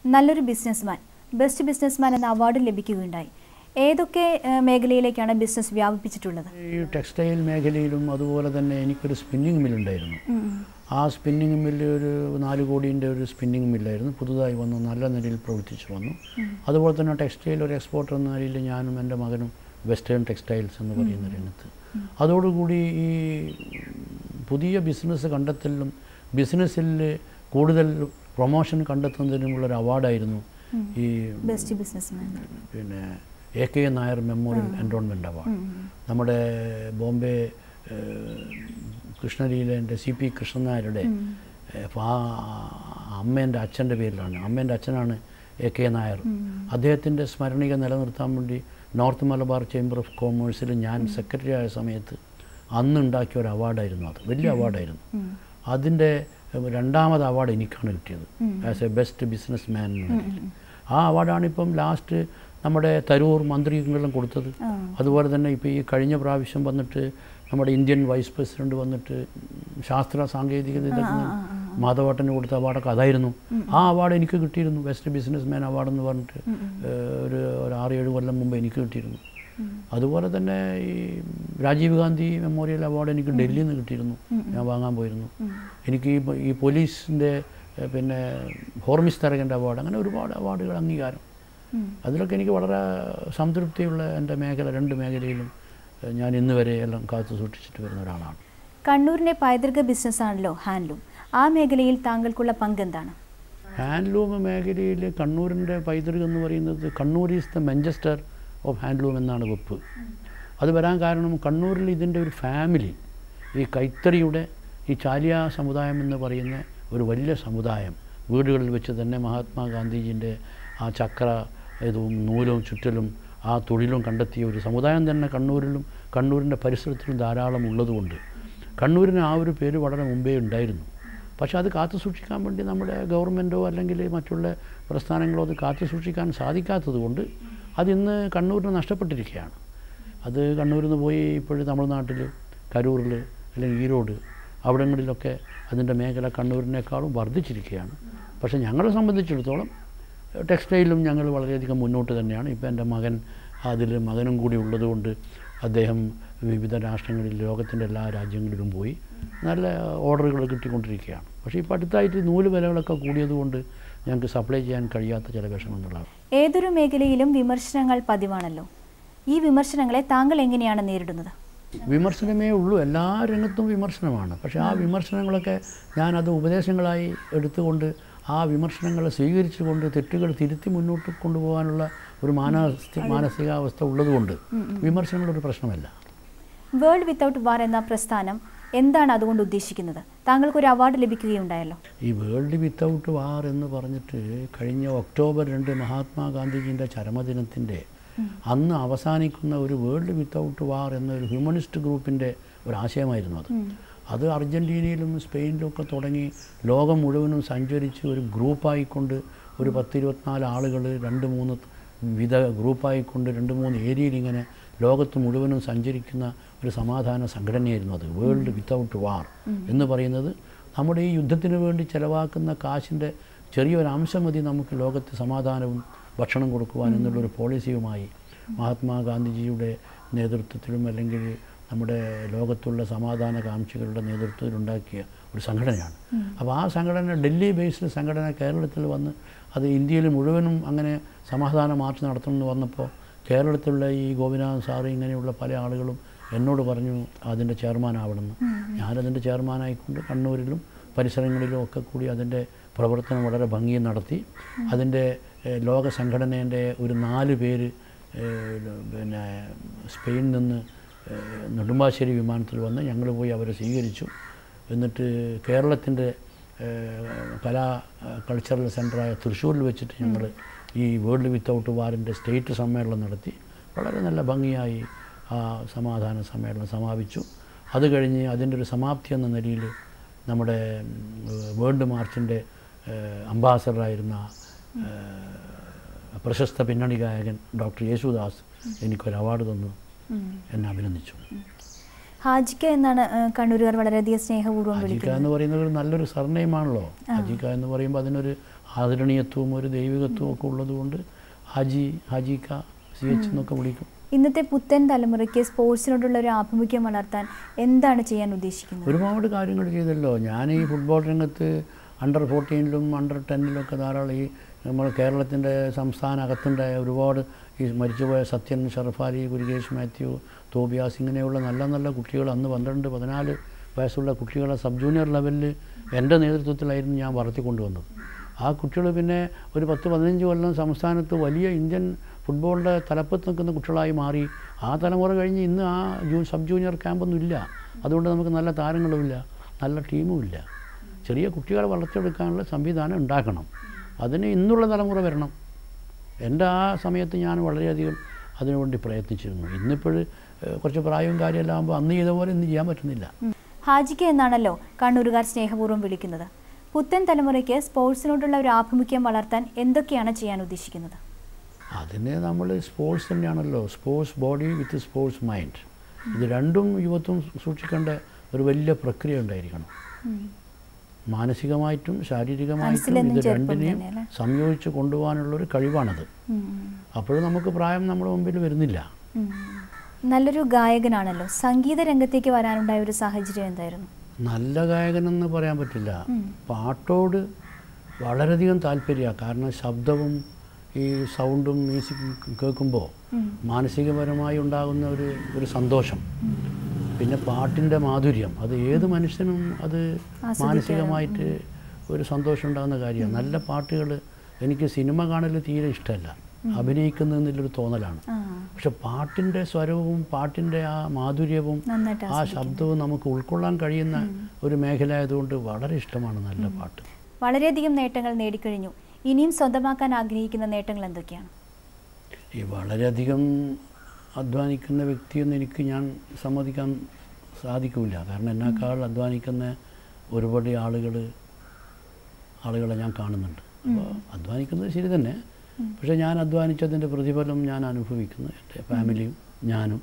നല്ലൊരു businessman, best businessman എന്ന award ലഭിക്കുകയുണ്ടായി. ഏതൊക്കെ മേഖലയിലേക്കാണ് ബിസിനസ് വ്യാപിപ്പിച്ചിട്ടുള്ളത്? ഈ ടെക്സ്റ്റൈൽ മേഖലയിലും അതുപോലെ തന്നെ എനിക്കൊരു സ്പിന്നിങ് മില്ലുണ്ടായിരുന്നു. ആ സ്പിന്നിങ് മില്ല് ഒരു 4 കോടിയുടെ ഒരു സ്പിന്നിങ് മില്ലായിരുന്നു. പുതുതായി വന്നു, നല്ല നിലയിൽ പ്രവർത്തിച്ചു വന്നു. അതുപോലെ തന്നെ ടെക്സ്റ്റൈൽ ഒരു എക്സ്പോർട്ടർ എന്ന നിലയിൽ ഞാനും എൻ്റെ മകനും വെസ്റ്റേൺ ടെക്സ്റ്റൈൽസ് എന്ന് പറയുന്ന രംഗത്ത്. അതോടുകൂടി ഈ പുതിയ ബിസിനസ് കണ്ടെത്തലിലും ബിസിനസ്സിൽ കൂടുതൽ പ്രൊമോഷൻ കണ്ടെത്തുന്നതിനുമുള്ളൊരു അവാർഡായിരുന്നു ഈ ബെസ്റ്റ് ബിസിനസ്മാൻ, പിന്നെ AK നായർ മെമ്മോറിയൽ എൻഡോൺമെൻറ്റ് അവാർഡ്. നമ്മുടെ ബോംബെ കൃഷ്ണലീല CP കൃഷ്ണൻ നായരുടെ അമ്മേൻ്റെ അച്ഛൻ്റെ പേരിലാണ്. അമ്മേൻ്റെ അച്ഛനാണ് AK നായർ. അദ്ദേഹത്തിൻ്റെ സ്മരണിക നിലനിർത്താൻ വേണ്ടി നോർത്ത് മലബാർ ചേംബർ ഓഫ് കോമേഴ്സിൽ ഞാൻ സെക്രട്ടറി ആയ സമയത്ത് അന്ന് ഉണ്ടാക്കിയ ഒരു അവാർഡായിരുന്നു. അത് വലിയ അവാർഡായിരുന്നു. അതിൻ്റെ 2ാമത് അവാർഡ് എനിക്കാണ് കിട്ടിയത് as A best business man എന്ന നിലയിൽ. ആ അവാർഡാണ് ഇപ്പം ലാസ്റ്റ് നമ്മുടെ തരൂർ മന്ത്രിക്കെല്ലാം കൊടുത്തത്. അതുപോലെ തന്നെ ഇപ്പോൾ ഈ കഴിഞ്ഞ പ്രാവശ്യം വന്നിട്ട് നമ്മുടെ ഇന്ത്യൻ വൈസ് പ്രസിഡന്റ് വന്നിട്ട് ശാസ്ത്ര സാങ്കേതിക വിദഗ്ധൻ മാധവട്ടന് കൊടുത്ത അവാർഡൊക്കെ അതായിരുന്നു. ആ അവാർഡ് എനിക്ക് കിട്ടിയിരുന്നു, ബെസ്റ്റ് ബിസിനസ് മാൻ അവാർഡ് എന്ന് പറഞ്ഞിട്ട് ഒരു 6-7 കൊല്ലം മുമ്പ് എനിക്ക് കിട്ടിയിരുന്നു. അതുപോലെ തന്നെ ഈ രാജീവ് ഗാന്ധി മെമ്മോറിയൽ അവാർഡ് എനിക്ക് ഡൽഹിയിൽ നിന്ന് കിട്ടിയിരുന്നു, ഞാൻ വാങ്ങാൻ പോയിരുന്നു. എനിക്ക് ഈ പോലീസിൻ്റെ പിന്നെ ഹോർമിസ് തരകൻ്റെ അവാർഡ്, അങ്ങനെ ഒരുപാട് അവാർഡുകൾ, അംഗീകാരം, അതിലൊക്കെ എനിക്ക് വളരെ സംതൃപ്തിയുള്ള എൻ്റെ മേഖല 2 മേഖലയിലും ഞാൻ ഇന്ന് വരെ എല്ലാം കാത്തു സൂക്ഷിച്ചിട്ട് വരുന്ന ഒരാളാണ്. കണ്ണൂരിൻ്റെ പൈതൃക ബിസിനസ്സാണല്ലോ ഹാൻഡ്ലൂം. ആ മേഖലയിൽ താങ്കൾക്കുള്ള പങ്ക് എന്താണ്? ഹാൻഡ്ലൂം മേഖലയിൽ കണ്ണൂരിൻ്റെ പൈതൃകം എന്ന് പറയുന്നത് Kannur is the Manchester of handloom എന്നാണ് വെപ്പ്. അത് വരാൻ കാരണം കണ്ണൂരിൽ ഇതിൻ്റെ ഒരു ഫാമിലി, ഈ കൈത്തറിയുടെ ഈ ചാലിയ സമുദായം എന്ന് പറയുന്ന ഒരു വലിയ സമുദായം, വീടുകളിൽ വെച്ച് തന്നെ മഹാത്മാഗാന്ധിജിൻ്റെ ആ ചക്ര ഇതും നൂലും ചുറ്റലും ആ തൊഴിലും കണ്ടെത്തിയ ഒരു സമുദായം തന്നെ കണ്ണൂരിലും കണ്ണൂരിൻ്റെ പരിസരത്തിലും ധാരാളം ഉള്ളതുകൊണ്ട് കണ്ണൂരിന് ആ ഒരു പേര് വളരെ മുമ്പേ ഉണ്ടായിരുന്നു. പക്ഷേ അത് കാത്തു സൂക്ഷിക്കാൻ വേണ്ടി നമ്മുടെ ഗവൺമെൻറ്റോ അല്ലെങ്കിൽ മറ്റുള്ള പ്രസ്ഥാനങ്ങളോ അത് കാത്തു സൂക്ഷിക്കാൻ സാധിക്കാത്തത് കൊണ്ട് അതിന്ന് കണ്ണൂരിന് നഷ്ടപ്പെട്ടിരിക്കുകയാണ്. അത് കണ്ണൂരിൽ നിന്ന് പോയി ഇപ്പോഴും തമിഴ്നാട്ടിൽ കരൂരിൽ അല്ലെങ്കിൽ ഈരോട് അവിടങ്ങളിലൊക്കെ അതിൻ്റെ മേഖല കണ്ണൂരിനേക്കാളും വർദ്ധിച്ചിരിക്കുകയാണ്. പക്ഷേ ഞങ്ങളെ സംബന്ധിച്ചിടത്തോളം ടെക്സ്റ്റൈലും ഞങ്ങൾ വളരെയധികം മുന്നോട്ട് തന്നെയാണ്. ഇപ്പോൾ എൻ്റെ മകനും കൂടി ഉള്ളതുകൊണ്ട് അദ്ദേഹം വിവിധ രാഷ്ട്രങ്ങളിൽ, ലോകത്തിൻ്റെ എല്ലാ രാജ്യങ്ങളിലും പോയി നല്ല ഓർഡറുകൾ കിട്ടിക്കൊണ്ടിരിക്കുകയാണ്. പക്ഷേ ഇപ്പോൾ അടുത്തായിട്ട് നൂല് വിലകളൊക്കെ കൂടിയതുകൊണ്ട് ഞങ്ങൾക്ക് സപ്ലൈ ചെയ്യാൻ കഴിയാത്ത ചില വിഷമങ്ങളാണ്. ഏതൊരു മേഖലയിലും വിമർശനങ്ങൾ പതിവാണല്ലോ. ഈ വിമർശനങ്ങളെ താങ്കൾ എങ്ങനെയാണ് നേരിടുന്നത്? വിമർശനമേ ഉള്ളൂ, എല്ലാ രംഗത്തും വിമർശനമാണ്. പക്ഷേ ആ വിമർശനങ്ങളൊക്കെ ഞാനത് ഉപദേശങ്ങളായി എടുത്തുകൊണ്ട് ആ വിമർശനങ്ങളെ സ്വീകരിച്ചുകൊണ്ട് തെറ്റുകൾ തിരുത്തി മുന്നോട്ട് കൊണ്ടുപോകാനുള്ള ഒരു മാനസികാവസ്ഥ ഉള്ളതുകൊണ്ട് വിമർശനങ്ങളൊരു പ്രശ്നമല്ല. വേൾഡ് വിത്തൗട്ട് വാർ എന്ന പ്രസ്ഥാനം എന്താണ് അതുകൊണ്ട് ഉദ്ദേശിക്കുന്നത്? താങ്കൾക്കൊരു അവാർഡ് ലഭിക്കുകയുണ്ടായല്ലോ. ഈ വേൾഡ് വിത്തൗട്ട് വാർ എന്ന് പറഞ്ഞിട്ട് കഴിഞ്ഞ ഒക്ടോബർ 2 മഹാത്മാഗാന്ധിജിൻ്റെ ചരമദിനത്തിൻ്റെ അന്ന് അവസാനിക്കുന്ന ഒരു വേൾഡ് വിത്തൗട്ട് വാർ എന്നൊരു ഹ്യൂമനിസ്റ്റ് ഗ്രൂപ്പിൻ്റെ ഒരു ആശയമായിരുന്നു അത് അർജൻറ്റീനയിലും സ്പെയിനിലും ഒക്കെ തുടങ്ങി ലോകം മുഴുവനും സഞ്ചരിച്ച് ഒരു ഗ്രൂപ്പായിക്കൊണ്ട് ഒരു 10-24 ആളുകൾ 2-3 വിധ ഗ്രൂപ്പായിക്കൊണ്ട് 2-3 ഏരിയയിൽ ഇങ്ങനെ ലോകത്ത് മുഴുവനും സഞ്ചരിക്കുന്ന ഒരു സമാധാന സംഘടനയായിരുന്നു അത്. വേൾഡ് വിത്തൗട്ട് വാർ എന്ന് പറയുന്നത് നമ്മുടെ ഈ യുദ്ധത്തിന് വേണ്ടി ചിലവാക്കുന്ന കാശിൻ്റെ ചെറിയൊരംശം മതി നമുക്ക് ലോകത്ത് സമാധാനവും ഭക്ഷണം കൊടുക്കുവാൻ എന്നുള്ളൊരു പോളിസിയുമായി മഹാത്മാഗാന്ധിജിയുടെ നേതൃത്വത്തിലും അല്ലെങ്കിൽ നമ്മുടെ ലോകത്തുള്ള സമാധാന കാംക്ഷികളുടെ നേതൃത്വത്തിലുണ്ടാക്കിയ ഒരു സംഘടനയാണ്. അപ്പോൾ ആ സംഘടന ഡൽഹി ബേസ്ഡ് സംഘടന കേരളത്തിൽ വന്ന് അത് ഇന്ത്യയിൽ മുഴുവനും അങ്ങനെ സമാധാന മാർച്ച് നടത്തണമെന്ന് വന്നപ്പോൾ കേരളത്തിലുള്ള ഈ ഗോപിനാഥൻ സാറ് ഇങ്ങനെയുള്ള പല ആളുകളും എന്നോട് പറഞ്ഞു അതിൻ്റെ ചെയർമാനാവണമെന്ന്. ഞാനതിൻ്റെ ചെയർമാനായിക്കൊണ്ട് കണ്ണൂരിലും പരിസരങ്ങളിലും ഒക്കെ കൂടി അതിൻ്റെ പ്രവർത്തനം വളരെ ഭംഗിയിൽ നടത്തി. അതിൻ്റെ ലോക സംഘടനേൻ്റെ ഒരു 4 പേര് പിന്നെ സ്പെയിനിൽ നിന്ന് നെടുമ്പാശ്ശേരി വിമാനത്തിൽ വന്ന് ഞങ്ങൾ പോയി അവരെ സ്വീകരിച്ചു. എന്നിട്ട് കേരളത്തിൻ്റെ കൾച്ചറൽ സെൻ്ററായ തൃശ്ശൂരിൽ വെച്ചിട്ട് ഞങ്ങൾ ഈ വേൾഡ് വിത്തൗട്ട് വാറിൻ്റെ സ്റ്റേറ്റ് സമ്മേളനം നടത്തി. വളരെ നല്ല ഭംഗിയായി ആ സമാധാന സമ്മേളനം സമാപിച്ചു. അത് കഴിഞ്ഞ് അതിൻ്റെ ഒരു സമാപ്തി എന്ന നിലയിൽ നമ്മുടെ വേൾഡ് മാർച്ചിൻ്റെ അംബാസഡറായിരുന്ന പ്രശസ്ത പിന്നണി ഗായകൻ ഡോക്ടർ യേശുദാസ് എനിക്കൊരു അവാർഡ് തന്നു, എന്നെ അഭിനന്ദിച്ചു. ഹാജിക്ക എന്നാണ് കണ്ണൂരുകാർ വളരെയധികം സ്നേഹപൂർവ്വം ഹാജിക്ക വിളിക്കുന്നത്. എന്ന് പറയുന്നത് ഒരു നല്ലൊരു സർനെയിമാണല്ലോ. ഹാജിക്ക എന്ന് പറയുമ്പോൾ അതിനൊരു ആദരണീയത്വവും ഒരു ദൈവികത്വവും ഒക്കെ ഉള്ളതുകൊണ്ട് ഹാജിക്ക CH എന്നൊക്കെ വിളിക്കും. ഇന്നത്തെ പുത്തൻ തലമുറയ്ക്ക് സ്പോർട്സിനോടുള്ള ഒരു ആഭിമുഖ്യം വളർത്താൻ എന്താണ് ചെയ്യാൻ ഉദ്ദേശിക്കുന്നത്? ഒരുപാട് കാര്യങ്ങൾ ചെയ്തല്ലോ. ഞാൻ ഈ ഫുട്ബോൾ രംഗത്ത് അണ്ടർ 14 അണ്ടർ 10 ധാരാളം ഈ നമ്മൾ കേരളത്തിൻ്റെ സംസ്ഥാന അകത്തുണ്ടായ ഒരുപാട് ഈ മരിച്ചുപോയ സത്യൻ, ഷറഫാലി, ഗുരുകേഷ് മാത്യു, തോബിയാസ് ഇങ്ങനെയുള്ള നല്ല നല്ല കുട്ടികൾ അന്ന് 12-14 വയസ്സുള്ള കുട്ടികളെ സബ് ജൂനിയർ ലെവലിൽ എൻ്റെ നേതൃത്വത്തിലായിരുന്നു ഞാൻ വളർത്തിക്കൊണ്ടുവന്നത്. ആ കുട്ടികൾ പിന്നെ ഒരു 10-15 കൊല്ലം സംസ്ഥാനത്ത് വലിയ ഇന്ത്യൻ ഫുട്ബോളിൻ്റെ തലപ്പത്ത് നിൽക്കുന്ന കുട്ടികളായി മാറി. ആ തലമുറ കഴിഞ്ഞ് ഇന്ന് ആ സബ് ജൂനിയർ ക്യാമ്പൊന്നും ഇല്ല. അതുകൊണ്ട് നമുക്ക് നല്ല താരങ്ങളുമില്ല, നല്ല ടീമുമില്ല. ചെറിയ കുട്ടികളെ വളർത്തിയെടുക്കാനുള്ള സംവിധാനം ഉണ്ടാക്കണം. അതിന് ഇന്നുള്ള തലമുറ വരണം. എൻ്റെ ആ സമയത്ത് ഞാൻ വളരെയധികം അതിനുവേണ്ടി പ്രയത്നിച്ചിരുന്നു. ഇന്നിപ്പോൾ കുറച്ച് പ്രായവും കാര്യമെല്ലാം ആകുമ്പോൾ അന്ന് ചെയ്ത പോലെ ഇന്ന് ചെയ്യാൻ പറ്റുന്നില്ല. ഹാജിക്ക എന്നാണല്ലോ കണ്ണൂരുകാർ സ്നേഹപൂർവ്വം വിളിക്കുന്നത്. പുത്തൻ തലമുറയ്ക്ക് സ്പോർട്സിനോടുള്ള ഒരു ആഭിമുഖ്യം വളർത്താൻ എന്തൊക്കെയാണ് ചെയ്യാൻ ഉദ്ദേശിക്കുന്നത്? അതിന് നമ്മൾ സ്പോർട്സ് തന്നെയാണല്ലോ, sports body with sports mind. ഇത് രണ്ടും യുവത്വം സൂക്ഷിക്കേണ്ട ഒരു വലിയ പ്രക്രിയ ഉണ്ടായിരിക്കണം. മാനസികമായിട്ടും ശാരീരികമായിട്ടും ഇത് രണ്ടിനെയും സംയോജിച്ച് കൊണ്ടുപോകാനുള്ളൊരു കഴിവാണത്. അപ്പോഴും നമുക്ക് പ്രായം നമ്മുടെ മുമ്പിൽ വരുന്നില്ല. നല്ലൊരു ഗായകനാണല്ലോ, സംഗീത രംഗത്തേക്ക് വരാനുണ്ടായ ഒരു സാഹചര്യം എന്തായിരുന്നു? നല്ല ഗായകനെന്ന് പറയാൻ പറ്റില്ല. പാട്ടോട് വളരെയധികം താല്പര്യമാണ്. കാരണം ശബ്ദവും ഈ സൗണ്ടും മ്യൂസിക്കും കേൾക്കുമ്പോൾ മാനസികപരമായി ഉണ്ടാകുന്ന ഒരു സന്തോഷം, പിന്നെ പാട്ടിൻ്റെ മാധുര്യം, അത് ഏത് മനുഷ്യനും അത് മാനസികമായിട്ട് ഒരു സന്തോഷം ഉണ്ടാകുന്ന കാര്യമാണ്. നല്ല പാട്ടുകൾ, എനിക്ക് സിനിമ കാണൽ തീരെ ഇഷ്ടമല്ല, അഭിനയിക്കുന്നതിലൊരു തോന്നലാണ്. പക്ഷെ പാട്ടിൻ്റെ സ്വരവും പാട്ടിൻ്റെ ആ മാധുര്യവും ആ ശബ്ദവും നമുക്ക് ഉൾക്കൊള്ളാൻ കഴിയുന്ന ഒരു മേഖല ആയതുകൊണ്ട് വളരെ ഇഷ്ടമാണ് നല്ല പാട്ട്. വളരെയധികം നേട്ടങ്ങൾ നേടിക്കഴിഞ്ഞു. ഇനിയും സ്വന്തമാക്കാൻ ആഗ്രഹിക്കുന്ന നേട്ടങ്ങൾ എന്തൊക്കെയാണ്? ഈ വളരെയധികം അധ്വാനിക്കുന്ന വ്യക്തിയെന്ന് എനിക്ക് ഞാൻ സമ്മതിക്കാൻ സാധിക്കില്ല. കാരണം എന്നെക്കാൾ അധ്വാനിക്കുന്ന ഒരുപാട് ആളുകളെ ഞാൻ കാണുന്നുണ്ട്. അപ്പോൾ അധ്വാനിക്കുന്നത് ശരി തന്നെ, പക്ഷേ ഞാൻ അധ്വാനിച്ചതിൻ്റെ പ്രതിഫലം ഞാൻ അനുഭവിക്കുന്നു. എൻ്റെ ഫാമിലിയും ഞാനും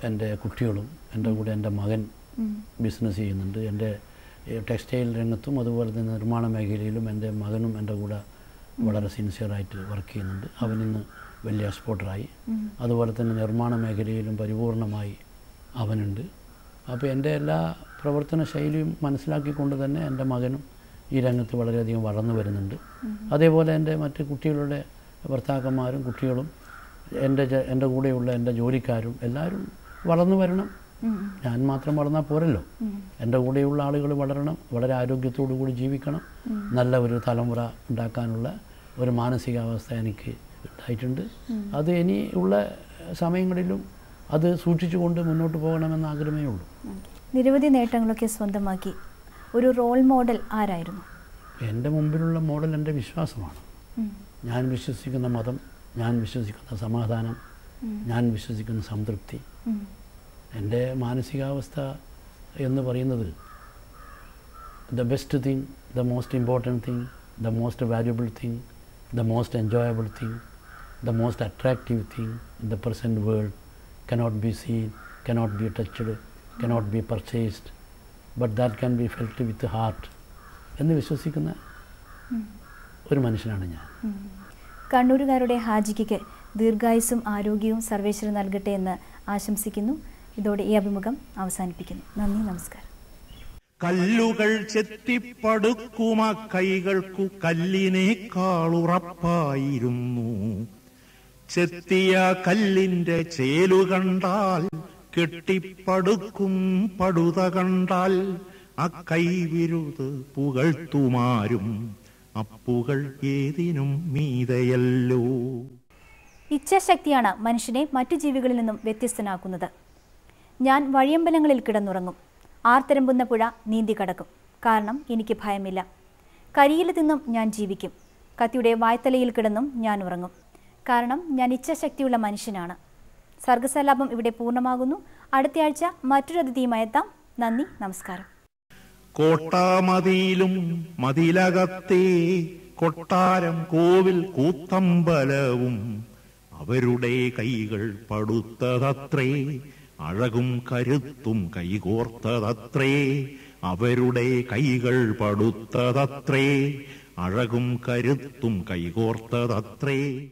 എൻ്റെ കുട്ടികളും, എൻ്റെ കൂടെ എൻ്റെ മകൻ ബിസിനസ് ചെയ്യുന്നുണ്ട്. എൻ്റെ ടെക്സ്റ്റൈൽ രംഗത്തും അതുപോലെ തന്നെ നിർമ്മാണ മേഖലയിലും എൻ്റെ മകനും എൻ്റെ കൂടെ വളരെ സിൻസിയറായിട്ട് വർക്ക് ചെയ്യുന്നുണ്ട്. അവനിന്ന് വലിയ എക്സ്പോർട്ടറായി. അതുപോലെ തന്നെ നിർമ്മാണ മേഖലയിലും പരിപൂർണമായി അവനുണ്ട്. അപ്പോൾ എൻ്റെ എല്ലാ പ്രവർത്തന ശൈലിയും മനസ്സിലാക്കിക്കൊണ്ട് തന്നെ എൻ്റെ മകനും ഈ രംഗത്ത് വളരെയധികം വളർന്നു വരുന്നുണ്ട്. അതേപോലെ എൻ്റെ മറ്റ് കുട്ടികളുടെ ഭർത്താക്കന്മാരും കുട്ടികളും എൻ്റെ കൂടെയുള്ള എൻ്റെ ജോലിക്കാരും എല്ലാവരും വളർന്നു വരണം. ഞാൻ മാത്രം വളർന്നാൽ പോരല്ലോ, എൻ്റെ കൂടെയുള്ള ആളുകൾ വളരണം, വളരെ ആരോഗ്യത്തോടു കൂടി ജീവിക്കണം. നല്ല ഒരു തലമുറ ഉണ്ടാക്കാനുള്ള ഒരു മാനസികാവസ്ഥ എനിക്ക് ഉണ്ടായിട്ടുണ്ട്. അത് ഇനി ഉള്ള സമയങ്ങളിലും അത് സൂക്ഷിച്ചുകൊണ്ട് മുന്നോട്ട് പോകണമെന്ന് ആഗ്രഹമേ ഉള്ളൂ. നിരവധി നേട്ടങ്ങളൊക്കെ സ്വന്തമാക്കി. ഒരു റോൾ മോഡൽ ആരായിരുന്നു? എൻ്റെ മുമ്പിലുള്ള മോഡൽ എൻ്റെ വിശ്വാസമാണ്. ഞാൻ വിശ്വസിക്കുന്ന മതം, ഞാൻ വിശ്വസിക്കുന്ന സമാധാനം, ഞാൻ വിശ്വസിക്കുന്ന സംതൃപ്തി. എൻ്റെ മാനസികാവസ്ഥ എന്ന് പറയുന്നത് the best thing, the most important thing, the most valuable thing, the most enjoyable thing, the most attractive thing in the present world cannot be seen, cannot be touched, cannot be purchased, but that can be felt with heart എന്ന് വിശ്വസിക്കുന്ന ഒരു മനുഷ്യനാണ് ഞാൻ. കണ്ണൂരുകാരുടെ ഹാജിക്ക് ദീർഘായുസ്സും ആരോഗ്യവും സർവേശ്വരൻ നൽകട്ടെ എന്ന് ആശംസിക്കുന്നു. ഇതോടെ ഈ അഭിമുഖം അവസാനിപ്പിക്കുന്നു. നന്ദി, നമസ്കാരം. കല്ലുകൾ ചെത്തിപ്പടുക്കുമ കൈകൾക്കു കല്ലിനേക്കാളുറപ്പായിരുന്നു. ചെത്തിയ കല്ലിന്റെ ചേലു കണ്ടാൽ കെട്ടിപ്പടുക്കും പടുത കണ്ടാൽ അക്കൈവിരുത് പുകഴ്ത്തുമാരും അപ്പുകൾ ഏതിനും മീതയല്ലോ. ഇച്ഛാശക്തിയാണ് മനുഷ്യനെ മറ്റു ജീവികളിൽ നിന്നും വ്യത്യസ്തനാക്കുന്നത്. ഞാൻ വഴിയമ്പലങ്ങളിൽ കിടന്നുറങ്ങും, ആർത്തരമ്പുന്ന പുഴ നീന്തി കടക്കും, കാരണം എനിക്ക് ഭയമില്ല. കരിയിൽ നിന്നും ഞാൻ ജീവിക്കും, കത്തിയുടെ വായ്ത്തലയിൽ കിടന്നും ഞാൻ ഉറങ്ങും, കാരണം ഞാൻ ഇച്ഛാശക്തിയുള്ള മനുഷ്യനാണ്. സർഗസലാപം ഇവിടെ പൂർണ്ണമാകുന്നു. അടുത്തയാഴ്ച മറ്റൊരു അതിഥിയുമായി എത്താം. നന്ദി, നമസ്കാരം. കോട്ടാമതിയിലും മതിലകത്തെ കൊട്ടാരം കോവിൽ കൂത്തമ്പലവും അവരുടെ കൈകൾ പടുത്തതത്രേ അഴകും കരുത്തും കൈകോർത്തതത്രേ, അവരുടെ കൈകൾ പടുത്തതത്രേ, അഴകും കരുത്തും കൈകോർത്തതത്രേ.